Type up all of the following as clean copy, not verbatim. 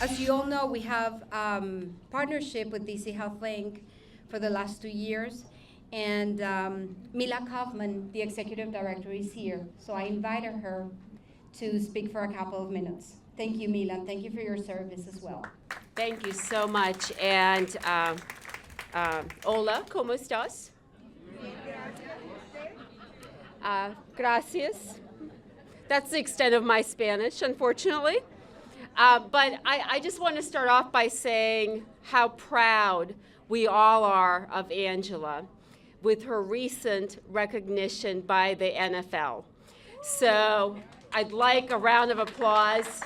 As you all know, we have partnership with DC Health Link for the last 2 years. And Mila Kaufman, the executive director, is here. So I invited her to speak for a couple of minutes. Thank you, Mila, and thank you for your service as well. Thank you so much. And hola, ¿cómo estás? Gracias. That's the extent of my Spanish, unfortunately. But I just want to start off by saying how proud we all are of Angela with her recent recognition by the NFL. So I'd like a round of applause.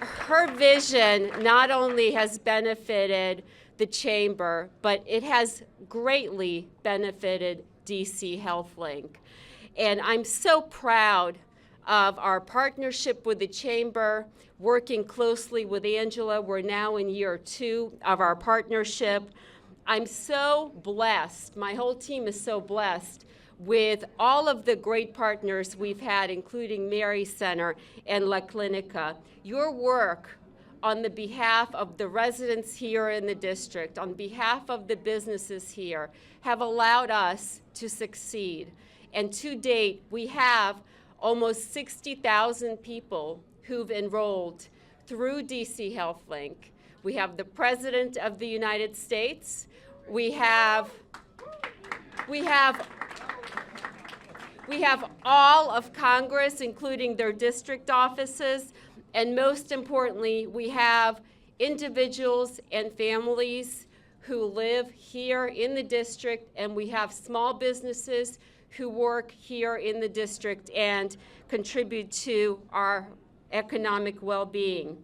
Her vision not only has benefited the chamber, but it has greatly benefited DC Health Link. And I'm so proud of our partnership with the chamber, working closely with Angela. We're now in year 2 of our partnership. I'm so blessed, my whole team is so blessed with all of the great partners we've had, including Mary Center and La Clinica. Your work on the behalf of the residents here in the district, on behalf of the businesses here, have allowed us to succeed. And to date, we have almost 60,000 people who've enrolled through DC Health Link. We have the President of the United States. We have all of Congress, including their district offices. And most importantly, we have individuals and families who live here in the district, and we have small businesses who work here in the district and contribute to our economic well-being.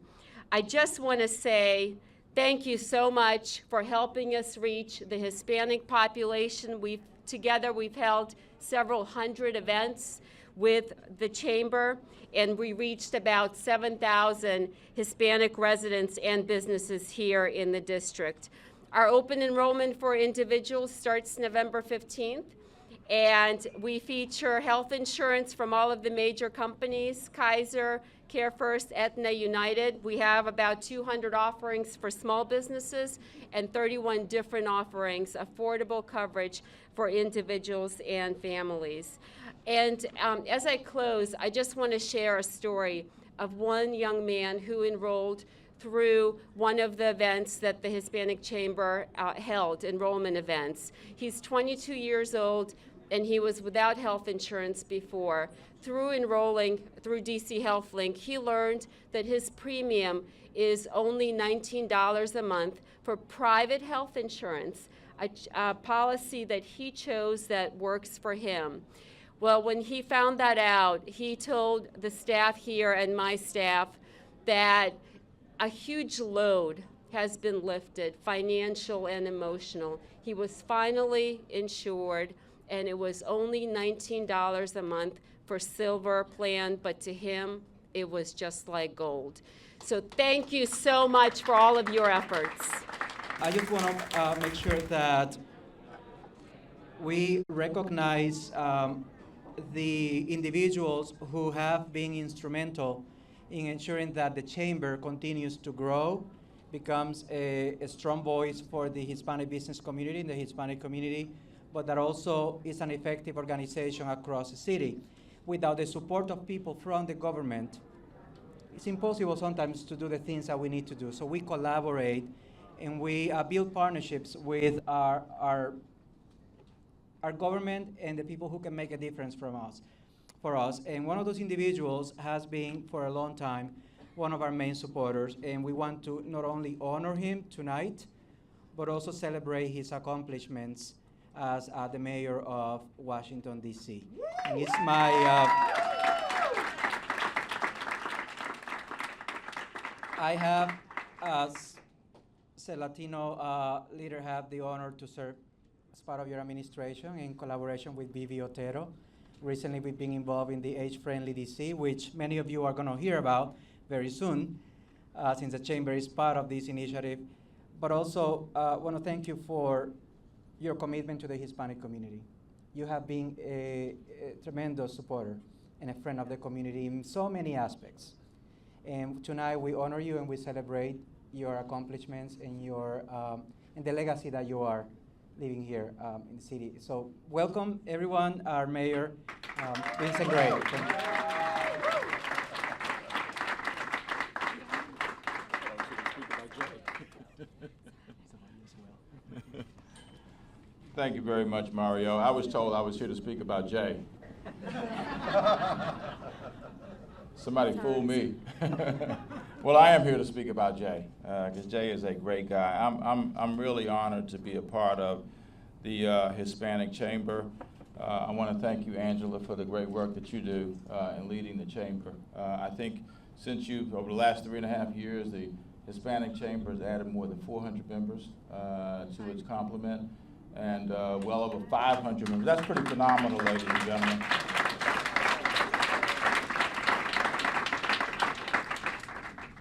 I just want to say thank you so much for helping us reach the Hispanic population. Together we've held several hundred events with the chamber, and we reached about 7,000 Hispanic residents and businesses here in the district. Our open enrollment for individuals starts November 15th, and we feature health insurance from all of the major companies, Kaiser, CareFirst, Aetna, United. We have about 200 offerings for small businesses and 31 different offerings, affordable coverage for individuals and families. And as I close, I just want to share a story of one young man who enrolled through one of the events that the Hispanic Chamber held, enrollment events. He's 22 years old, and he was without health insurance before. Through enrolling through DC Health Link, he learned that his premium is only $19 a month for private health insurance, a policy that he chose that works for him. Well, when he found that out, he told the staff here and my staff that a huge load has been lifted, financial and emotional. He was finally insured, and it was only $19 a month for silver plan, but to him, it was just like gold. So thank you so much for all of your efforts. I just want to make sure that we recognize the individuals who have been instrumental in ensuring that the chamber continues to grow, becomes a strong voice for the Hispanic business community and the Hispanic community, but that also is an effective organization across the city. Without the support of people from the government, it's impossible sometimes to do the things that we need to do. So we collaborate and we build partnerships with our government and the people who can make a difference for us. And one of those individuals has been, for a long time, one of our main supporters. And we want to not only honor him tonight, but also celebrate his accomplishments as the mayor of Washington, D.C. And it's my... I have, as a Latino leader, have the honor to serve as part of your administration in collaboration with Vivi Otero. Recently, we've been involved in the Age-Friendly DC, which many of you are going to hear about very soon, since the Chamber is part of this initiative. But also, I want to thank you for your commitment to the Hispanic community. You have been a tremendous supporter and a friend of the community in so many aspects. And tonight we honor you and we celebrate your accomplishments and your and the legacy that you are living here in the city. So welcome everyone, our mayor, Vincent Gray. Thank you. Thank you very much, Mario. I was told I was here to speak about Jay. Somebody fooled me. Well, I am here to speak about Jay, because Jay is a great guy. I'm really honored to be a part of the Hispanic Chamber. I want to thank you, Angela, for the great work that you do in leading the Chamber. I think since over the last 3.5 years, the Hispanic Chamber has added more than 400 members to its complement, and well over 500 members. That's pretty phenomenal, ladies and gentlemen.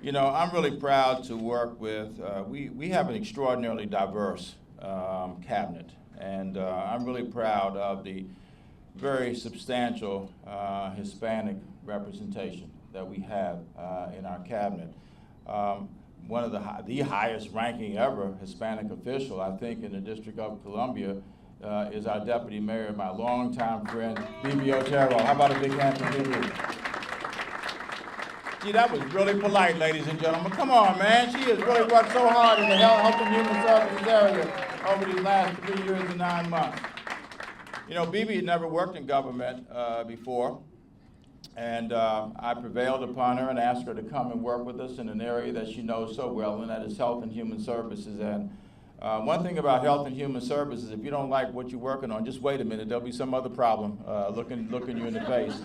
You know, I'm really proud to work with, we have an extraordinarily diverse cabinet, and I'm really proud of the very substantial Hispanic representation that we have in our cabinet. One of the highest ranking ever Hispanic official, I think, in the District of Columbia is our deputy mayor, my longtime friend, Bibi Otero. How about a big hand for Bibi? Gee, that was really polite, ladies and gentlemen. Come on, man. She has really worked so hard in the Health and Human Services area over these last 3 years and 9 months. You know, Bibi had never worked in government before, and I prevailed upon her and asked her to come and work with us in an area that she knows so well, and that is Health and Human Services. And one thing about Health and Human Services, if you don't like what you're working on, just wait a minute. There'll be some other problem looking you in the face.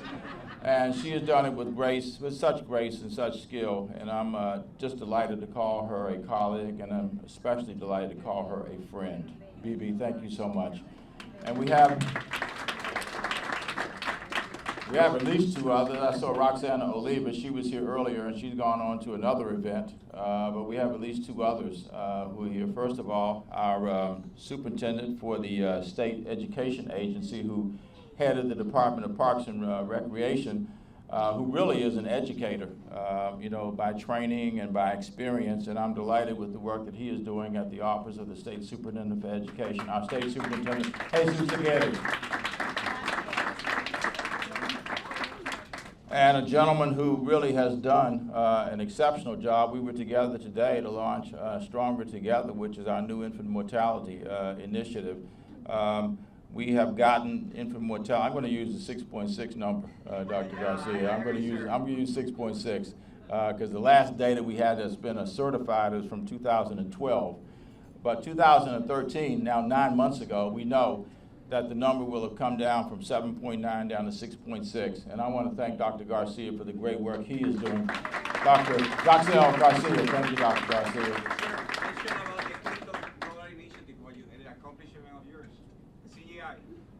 And she has done it with grace, with such grace and such skill. And I'm just delighted to call her a colleague, and I'm especially delighted to call her a friend. Bibi, thank you so much. And we have at least 2 others. I saw Roxana Oliva. She was here earlier, and she's gone on to another event. But we have at least 2 others who are here. First of all, our superintendent for the State Education Agency, who headed the Department of Parks and Recreation, who really is an educator, you know, by training and by experience. And I'm delighted with the work that he is doing at the Office of the State Superintendent for Education. Our State Superintendent, Jesus Aguirre. And a gentleman who really has done an exceptional job. We were together today to launch Stronger Together, which is our new infant mortality initiative. We have gotten infant mortality. I'm going to use the 6.6 number, Dr. Garcia. I'm going to use 6.6 because the last data we had that's been certified is from 2012. But 2013, now 9 months ago, we know that the number will have come down from 7.9 down to 6.6. And I want to thank Dr. Garcia for the great work he is doing. Dr. Roxelle Garcia, thank you, Dr. Garcia.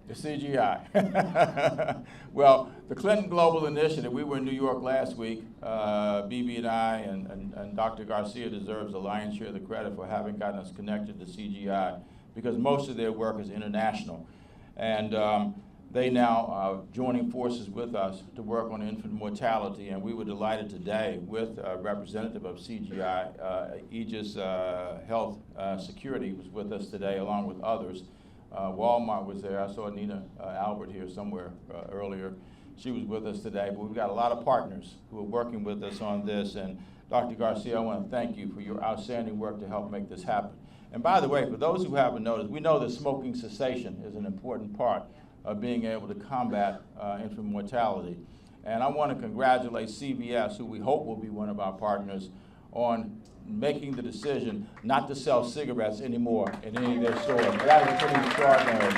The CGI. Well, the Clinton Global Initiative, we were in New York last week. Bibi and I and Dr. Garcia deserves the lion's share of the credit for having gotten us connected to CGI, because most of their work is international. And they now are joining forces with us to work on infant mortality, and we were delighted today with a representative of CGI, Aegis Health Security was with us today along with others. Walmart was there. I saw Nina Albert here somewhere earlier. She was with us today, but we've got a lot of partners who are working with us on this. And Dr. Garcia, I want to thank you for your outstanding work to help make this happen. And by the way, for those who haven't noticed, we know that smoking cessation is an important part of being able to combat infant mortality. And I want to congratulate CVS, who we hope will be one of our partners, on making the decision not to sell cigarettes anymore in any of their stores. That is pretty extraordinary.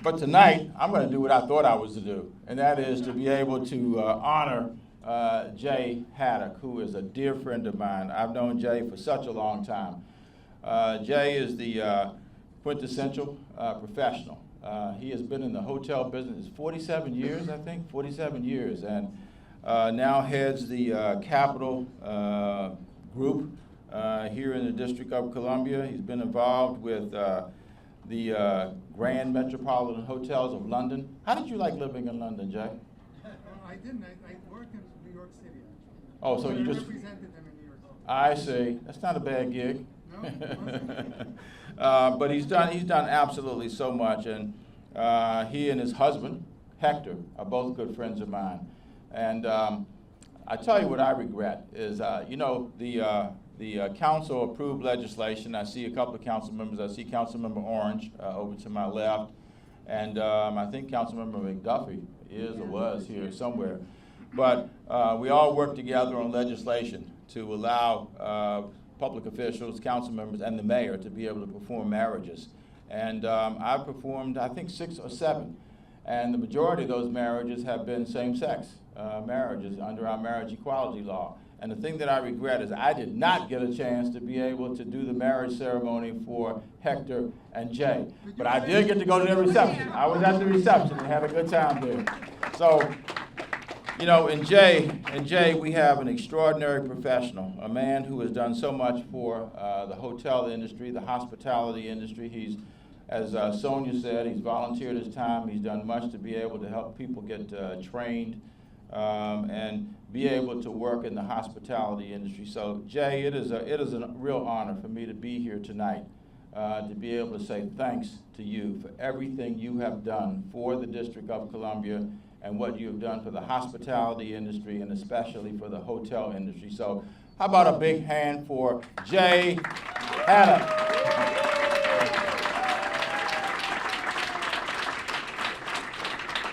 But tonight, I'm going to do what I thought I was to do, and that is to be able to honor Jay Haddock, who is a dear friend of mine. I've known Jay for such a long time. Jay is the quintessential professional. He has been in the hotel business 47 years, I think, 47 years, and now heads the Capital Group here in the District of Columbia. He's been involved with the Grand Metropolitan Hotels of London. How did you like living in London, Jay? I didn't. I worked in New York City. Oh, so I you just, represented them in New York City. I see. That's not a bad gig. No, it wasn't. But he's done absolutely so much, and he and his husband, Hector, are both good friends of mine. And I tell you what I regret is, you know, the council approved legislation. I see a couple of council members. I see Councilmember Orange over to my left, and I think Councilmember McDuffie is or was here somewhere. But we all worked together on legislation to allow public officials, council members, and the mayor to be able to perform marriages. And I performed, I think, 6 or 7. And the majority of those marriages have been same-sex marriages under our marriage equality law. And the thing that I regret is I did not get a chance to be able to do the marriage ceremony for Hector and Jay. But I did get to go to the reception. I was at the reception and had a good time there. So, you know, in Jay, we have an extraordinary professional, a man who has done so much for the hotel industry, the hospitality industry. He's, as Sonia said, he's volunteered his time. He's done much to be able to help people get trained and be able to work in the hospitality industry. So, Jay, it is a real honor for me to be here tonight, to be able to say thanks to you for everything you have done for the District of Columbia and what you have done for the hospitality industry and especially for the hotel industry. So how about a big hand for Jay Haddock?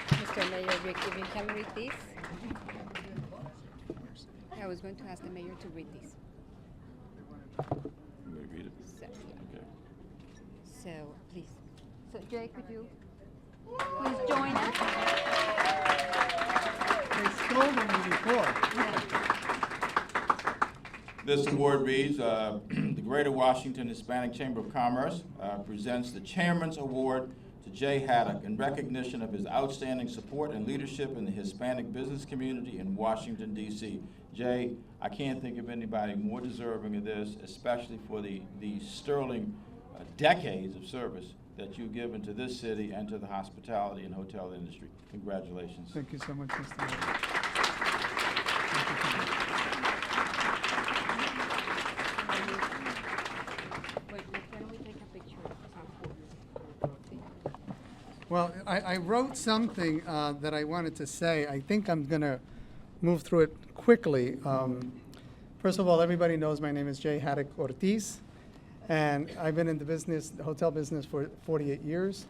Mr. Mayor, Rick, if you can read this. I was going to ask the mayor to read this. You may read it. So, Okay. so please. So Jay, could you please join us? They stole them before. This award reads, the Greater Washington Hispanic Chamber of Commerce presents the Chairman's Award to Jay Haddock in recognition of his outstanding support and leadership in the Hispanic business community in Washington, D.C. Jay, I can't think of anybody more deserving of this, especially for the sterling decades of service that you've given to this city and to the hospitality and hotel industry. Congratulations. Thank you so much, Mr. Mayor. Can we take a picture? Well, I wrote something that I wanted to say. I think I'm going to move through it quickly. First of all, everybody knows my name is Jay Haddock Ortiz, and I've been in the hotel business for 48 years,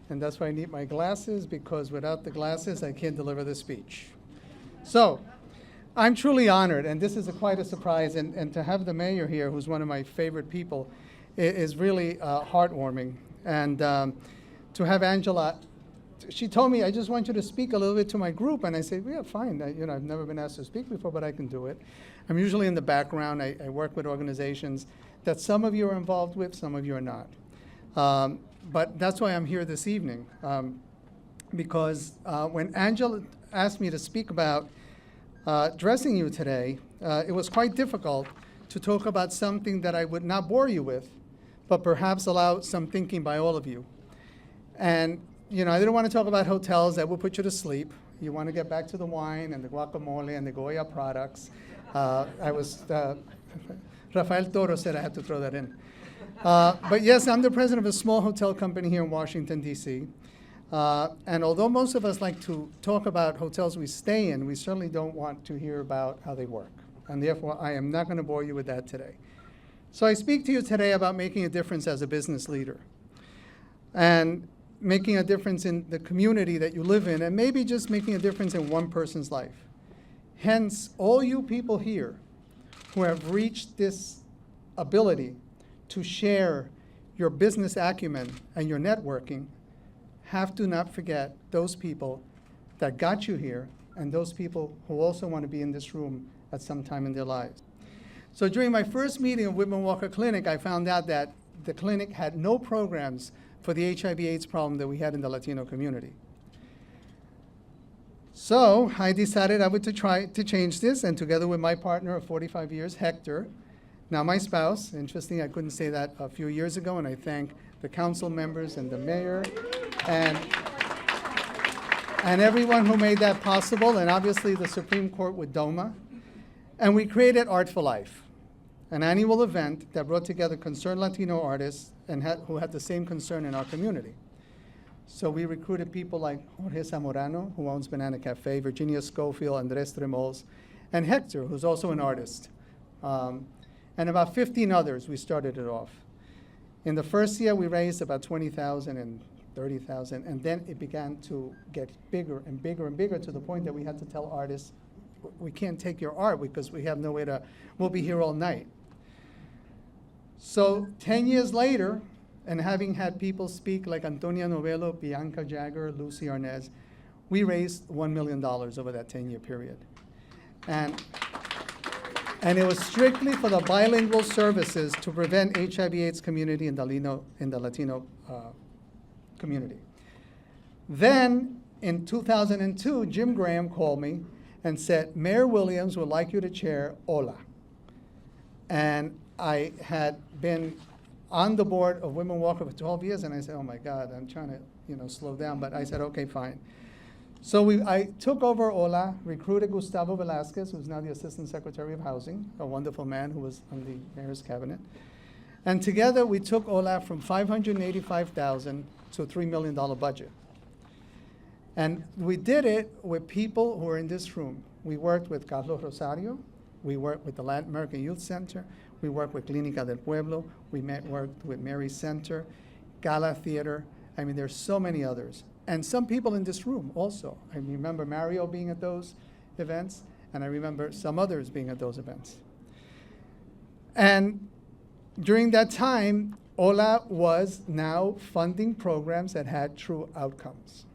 and that's why I need my glasses, because without the glasses, I can't deliver the speech. So, I'm truly honored, and this is quite a surprise, and to have the mayor here, who's one of my favorite people, is really heartwarming. And to have Angela, she told me, I just want you to speak a little bit to my group, and I said, yeah, fine. I've never been asked to speak before, but I can do it. I'm usually in the background. I work with organizations that some of you are involved with, some of you are not. But that's why I'm here this evening, because when Angela asked me to speak about dressing you today, it was quite difficult to talk about something that I would not bore you with, but perhaps allow some thinking by all of you. And I didn't want to talk about hotels that will put you to sleep. You want to get back to the wine and the guacamole and the Goya products. Rafael Toro said I had to throw that in. But yes, I'm the president of a small hotel company here in Washington, D.C. And although most of us like to talk about hotels we stay in, we certainly don't want to hear about how they work. And therefore, I am not going to bore you with that today. So I speak to you today about making a difference as a business leader and making a difference in the community that you live in, and maybe just making a difference in one person's life. Hence, all you people here who have reached this ability to share your business acumen and your networking have to not forget those people that got you here and those people who also want to be in this room at some time in their lives. So during my first meeting of Whitman Walker Clinic, I found out that the clinic had no programs for the HIV/AIDS problem that we had in the Latino community. So I decided I would try to change this, and together with my partner of 45 years, Hector, now my spouse, interesting, I couldn't say that a few years ago, and I thank the council members and the mayor and and everyone who made that possible, and obviously the Supreme Court with DOMA. And we created Art for Life, an annual event that brought together concerned Latino artists and who had the same concern in our community. So we recruited people like Jorge Zamorano, who owns Banana Cafe, Virginia Schofield, Andres Tremols, and Hector, who's also an artist. And about 15 others, we started it off. In the first year, we raised about 20,000 and 30,000, and then it began to get bigger and bigger and bigger to the point that we had to tell artists, we can't take your art because we have no way to, we'll be here all night. So 10 years later, and having had people speak like Antonia Novello, Bianca Jagger, Lucy Arnaz, we raised $1 million over that 10-year period. And it was strictly for the bilingual services to prevent HIV/AIDS community in the Latino community. Then, in 2002, Jim Graham called me and said, Mayor Williams would like you to chair HOLA. And I had been on the board of Women Walker for 12 years, and I said, oh my God, I'm trying to slow down, but I said, okay, fine. So I took over HOLA, recruited Gustavo Velasquez, who's now the Assistant Secretary of Housing, a wonderful man who was on the mayor's cabinet. And together we took HOLA from $585,000 to a $3 million budget. And we did it with people who are in this room. We worked with Carlos Rosario, we worked with the Latin American Youth Center, we worked with Clínica del Pueblo, we worked with Mary Center, Gala Theater. I mean, there's so many others. And some people in this room also. I remember Mario being at those events, and I remember some others being at those events. And during that time, HOLA was now funding programs that had true outcomes.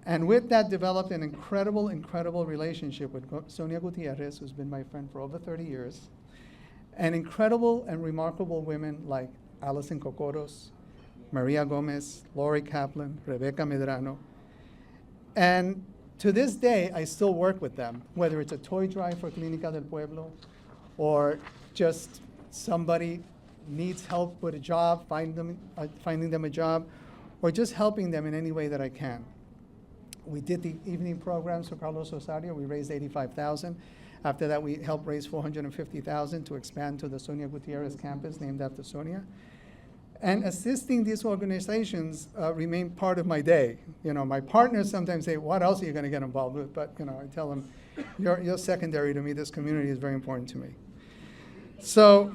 And with that developed an incredible, incredible relationship with Sonia Gutierrez, who's been my friend for over 30 years, and incredible and remarkable women like Alison Cocoros, Maria Gomez, Lori Kaplan, Rebecca Medrano. And to this day, I still work with them, whether it's a toy drive for Clínica del Pueblo or just somebody needs help with a job, finding them a job, or just helping them in any way that I can. We did the evening programs for Carlos Rosario. We raised $85,000. After that, we helped raise $450,000 to expand to the Sonia Gutierrez campus, named after Sonia. And assisting these organizations remained part of my day. You know, my partners sometimes say, what else are you going to get involved with? But, you know, I tell them, you're secondary to me. This community is very important to me. So,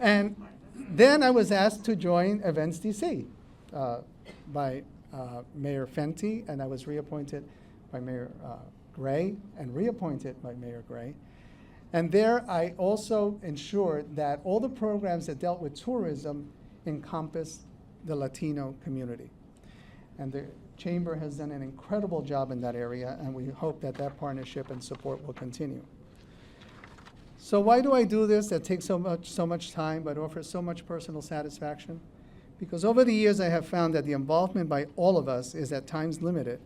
and then I was asked to join Events DC by Mayor Fenty, and I was reappointed by Mayor Gray and reappointed by Mayor Gray. And there I also ensured that all the programs that dealt with tourism encompassed the Latino community. And the Chamber has done an incredible job in that area, and we hope that that partnership and support will continue. So why do I do this that takes so much time but offers so much personal satisfaction? Because over the years I have found that the involvement by all of us is at times limited,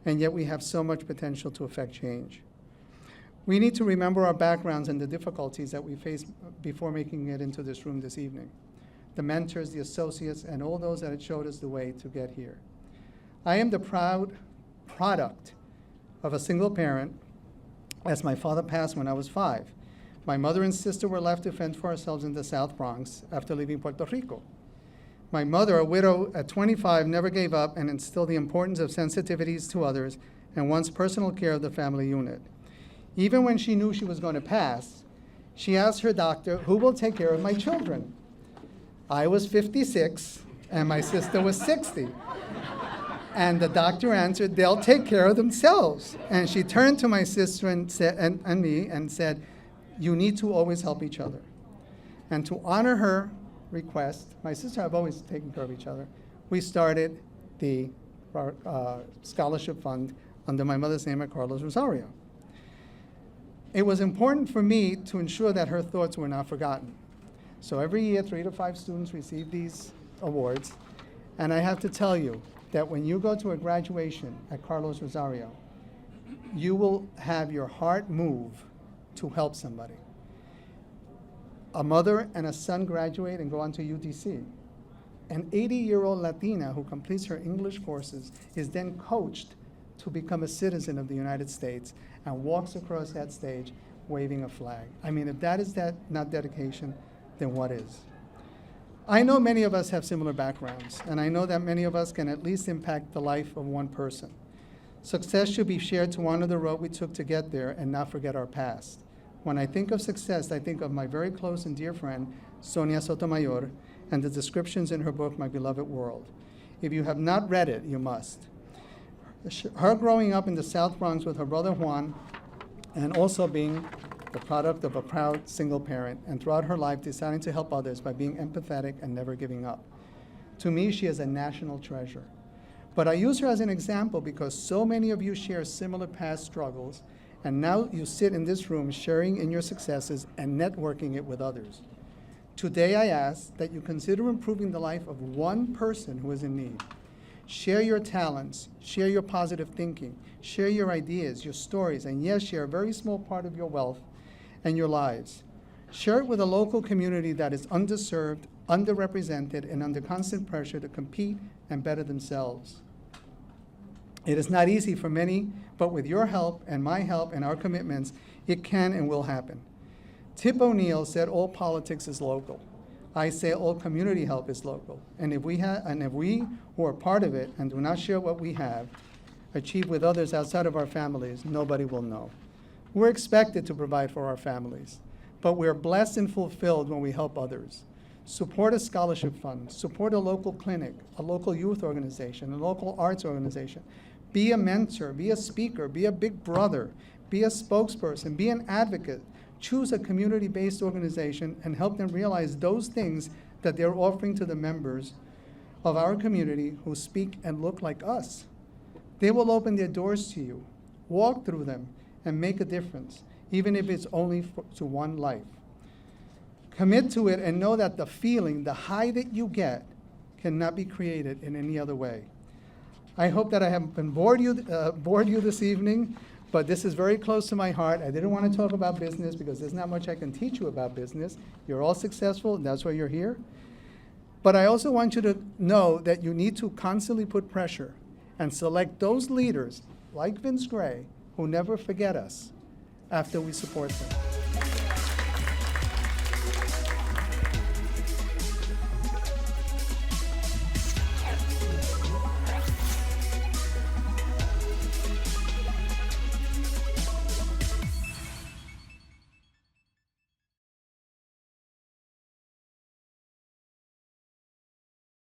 and yet we have so much potential to affect change. We need to remember our backgrounds and the difficulties that we faced before making it into this room this evening. The mentors, the associates, and all those that had showed us the way to get here. I am the proud product of a single parent, as my father passed when I was 5. My mother and sister were left to fend for ourselves in the South Bronx after leaving Puerto Rico. My mother, a widow at 25, never gave up and instilled the importance of sensitivities to others and wants personal care of the family unit. Even when she knew she was going to pass, she asked her doctor, who will take care of my children? I was 56 and my sister was 60. And the doctor answered, they'll take care of themselves. And she turned to my sister and said, and me and said, you need to always help each other. And to honor her request, my sister and I have always taken care of each other, we started the scholarship fund under my mother's name at Carlos Rosario. It was important for me to ensure that her thoughts were not forgotten. So every year, 3 to 5 students receive these awards. And I have to tell you that when you go to a graduation at Carlos Rosario, you will have your heart move to help somebody. A mother and a son graduate and go on to UTC. An 80-year-old Latina who completes her English courses is then coached to become a citizen of the United States and walks across that stage waving a flag. I mean, if that is not dedication, then what is? I know many of us have similar backgrounds, and I know that many of us can at least impact the life of one person. Success should be shared to honor the road we took to get there and not forget our past. When I think of success, I think of my very close and dear friend, Sonia Sotomayor, and the descriptions in her book, My Beloved World. If you have not read it, you must. Her growing up in the South Bronx with her brother Juan, and also being the product of a proud single parent, and throughout her life deciding to help others by being empathetic and never giving up. To me, she is a national treasure. But I use her as an example because so many of you share similar past struggles, and now you sit in this room sharing in your successes and networking it with others. Today I ask that you consider improving the life of one person who is in need. Share your talents, share your positive thinking, share your ideas, your stories, and yes, share a very small part of your wealth and your lives. Share it with a local community that is underserved, underrepresented, and under constant pressure to compete and better themselves. It is not easy for many, but with your help and my help and our commitments, it can and will happen. Tip O'Neill said all politics is local. I say all community help is local. And if we who are part of it and do not share what we have, achieve with others outside of our families, nobody will know. We're expected to provide for our families, but we're blessed and fulfilled when we help others. Support a scholarship fund, support a local clinic, a local youth organization, a local arts organization. Be a mentor, be a speaker, be a big brother, be a spokesperson, be an advocate. Choose a community-based organization and help them realize those things that they're offering to the members of our community who speak and look like us. They will open their doors to you, walk through them, and make a difference, even if it's only to one life. Commit to it and know that the feeling, the high that you get, cannot be created in any other way. I hope that I haven't been bored you this evening, but this is very close to my heart. I didn't want to talk about business because there's not much I can teach you about business. You're all successful, and that's why you're here. But I also want you to know that you need to constantly put pressure and select those leaders, like Vince Gray, who never forget us after we support them.